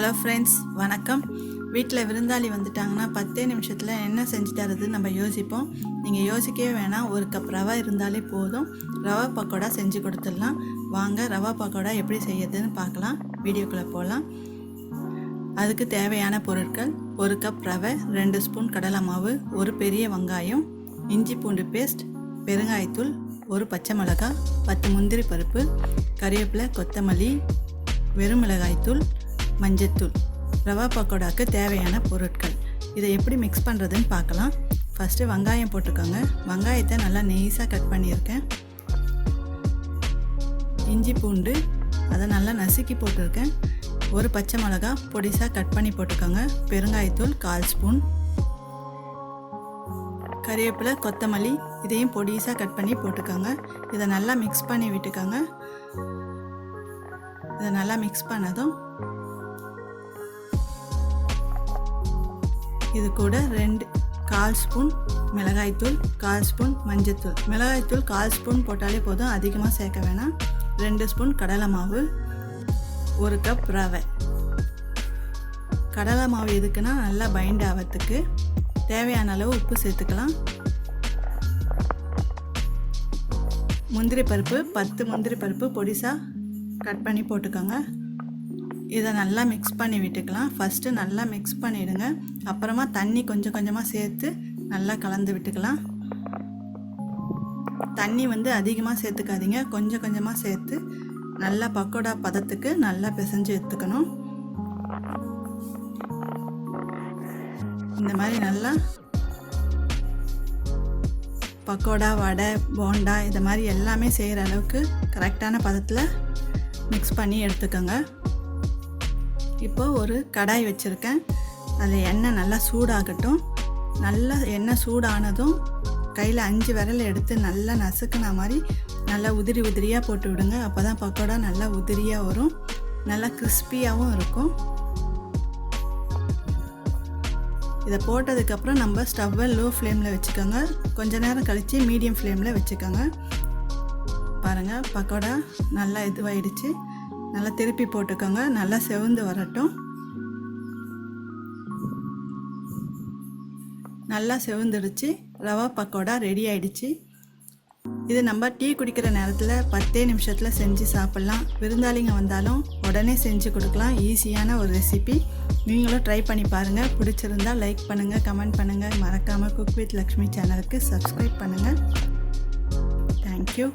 Hello friends, வணக்கம். வீட்டில் விருந்தாளி வந்துட்டாங்கன்னா 10 நிமிஷத்தில் என்ன செஞ்சு தரது நம்ம யோசிப்போம். நீங்கள் யோசிக்கவே வேணாம், ஒரு கப் ரவை இருந்தாலே போதும். ரவா பக்கோடா செஞ்சு கொடுத்துடலாம். வாங்க ரவா பக்கோடா எப்படி செய்யறதுன்னு பார்க்கலாம். வீடியோக்குள்ளே போகலாம். அதுக்கு தேவையான பொருட்கள்: 1 கப் ரவை, 2 ஸ்பூன் கடலை மாவு, 1 பெரிய வெங்காயம், இஞ்சி பூண்டு பேஸ்ட், பெருங்காயத்தூள், 1 பச்சை மிளகாய், 10 முந்திரி பருப்பு, கறிவேப்பிலை, கொத்தமல்லி, வெறும் மிளகாய்த்தூள், மஞ்சத்தூள். ரவா பக்கோடாக்கு தேவையான பொருட்கள். இதை எப்படி மிக்ஸ் பண்ணுறதுன்னு பார்க்கலாம். ஃபஸ்ட்டு வெங்காயம் போட்டுக்கோங்க. வெங்காயத்தை நல்லா நெய்ஸாக கட் பண்ணியிருக்கேன். இஞ்சி பூண்டு அதை நல்லா நசுக்கி போட்டிருக்கேன். 1 பச்சை மிளகாய் பொடிசாக கட் பண்ணி போட்டுக்கோங்க. பெருங்காயத்தூள் 1/4 ஸ்பூன், கறிவேப்பிலை, கொத்தமல்லி இதையும் பொடிசாக கட் பண்ணி போட்டுக்கோங்க. இதை நல்லா மிக்ஸ் பண்ணி விட்டுக்கோங்க. இதை நல்லா மிக்ஸ் பண்ணதும் இது கூட 1/4 ஸ்பூன் மிளகாய்த்தூள், 1/4 ஸ்பூன் மஞ்சத்தூள். மிளகாய்த்தூள் 1/4 ஸ்பூன் போட்டாலே போதும், அதிகமாக சேர்க்க வேணாம். 2 ஸ்பூன் கடலை மாவு, 1 கப் ரவை. கடலை மாவு எதுக்குன்னா நல்லா பைண்ட் ஆகிறதுக்கு. தேவையான அளவு உப்பு சேர்த்துக்கலாம். முந்திரி பருப்பு 10 முந்திரி பருப்பு பொடிசாக கட் பண்ணி போட்டுக்கோங்க. இதை நல்லா மிக்ஸ் பண்ணி விட்டுக்கலாம். ஃபஸ்ட்டு நல்லா மிக்ஸ் பண்ணிவிடுங்க. அப்புறமா தண்ணி கொஞ்சம் கொஞ்சமாக சேர்த்து நல்லா கலந்து விட்டுக்கலாம். தண்ணி அதிகமாக சேர்த்துக்காதீங்க, கொஞ்சம் கொஞ்சமாக சேர்த்து நல்லா பக்கோடா பதத்துக்கு நல்லா பிசைஞ்சு எடுத்துக்கணும். இந்த மாதிரி நல்லா பக்கோடா, வடை, போண்டா இது மாதிரி எல்லாமே செய்கிற அளவுக்கு கரெக்டான பதத்தில் மிக்ஸ் பண்ணி எடுத்துக்கோங்க. இப்போ ஒரு கடாய் வச்சுருக்கேன். அதில் எண்ணெய் நல்லா சூடாகட்டும். நல்லா எண்ணெய் சூடானதும் கையில் 5 விரல் எடுத்து நல்லா நசுக்குன மாதிரி நல்லா உதிரி உதிரியாக போட்டு விடுங்க. அப்போ தான் பக்கோடா நல்லா உதிரியாக வரும், நல்லா கிறிஸ்பியாகவும் இருக்கும். இதை போட்டதுக்கப்புறம் நம்ம ஸ்டவ்வை லோ ஃப்ளேமில் வச்சுக்கோங்க. கொஞ்ச நேரம் கழித்து மீடியம் ஃப்ளேமில் வச்சுக்கோங்க. பாருங்கள், பக்கோடா நல்லா இதுவாகிடுச்சு. நல்லா திருப்பி போட்டுக்கோங்க. நல்லா செவந்து வரட்டும். நல்லா செவந்துடுச்சு. ரவா பக்கோடா ரெடி ஆகிடுச்சு. இது நம்ம டீ குடிக்கிற நேரத்தில் 10 நிமிஷத்தில் செஞ்சு சாப்பிட்லாம். விருந்தாளிங்க வந்தாலும் உடனே செஞ்சு கொடுக்கலாம். ஈஸியான ஒரு ரெசிபி. நீங்களும் ட்ரை பண்ணி பாருங்கள். பிடிச்சிருந்தால் லைக் பண்ணுங்கள், கமெண்ட் பண்ணுங்கள். மறக்காமல் குக் வித் லக்ஷ்மி சேனலுக்கு சப்ஸ்கிரைப் பண்ணுங்கள். தேங்க்யூ.